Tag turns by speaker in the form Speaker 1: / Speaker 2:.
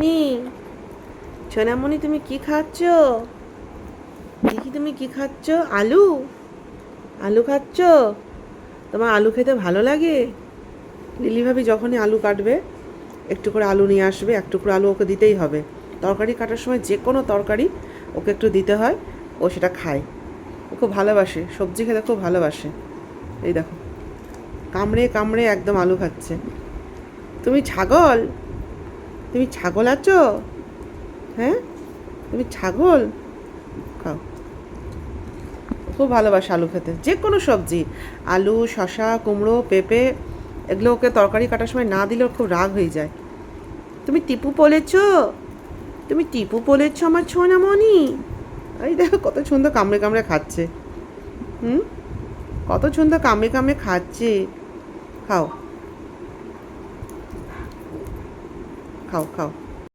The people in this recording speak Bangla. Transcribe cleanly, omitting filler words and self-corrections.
Speaker 1: নি সোনামণি, তুমি কি খাচ্ছ? দেখি তুমি কি খাচ্ছ? আলু? আলু খাচ্ছ? তোমার আলু খেতে ভালো লাগে? লিলি ভাবি যখনই আলু কাটবে একটু করে আলু নিয়ে আসবে, এক টুকরো আলু ওকে দিতেই হবে। তরকারি কাটার সময় যে কোনো তরকারি ওকে একটু দিতে হয়, ও সেটা খায়। ও খুব ভালোবাসে, সবজি খেতে খুব ভালোবাসে। এই দেখো, কামড়ে কামড়ে একদম আলু খাচ্ছে। তুমি ছাগল? তুমি ছাগল আছো? হ্যাঁ, তুমি ছাগল? খাও। খুব ভালোবাসে আলু খেতে, যে কোনো সবজি, আলু, শশা, কুমড়ো, পেঁপে, এগুলো ওকে তরকারি কাটার সময় না দিলে ওর খুব রাগ হয়ে যায়। তুমি টিপু বলেছ? তুমি টিপু বলেছ আমার সোনামণি? এই দেখো কত সুন্দর কামড়ে কামড়ে খাচ্ছে। হুম, কত সুন্দর কামড়ে কামড়ে খাচ্ছে। খাও, খাও, খাও।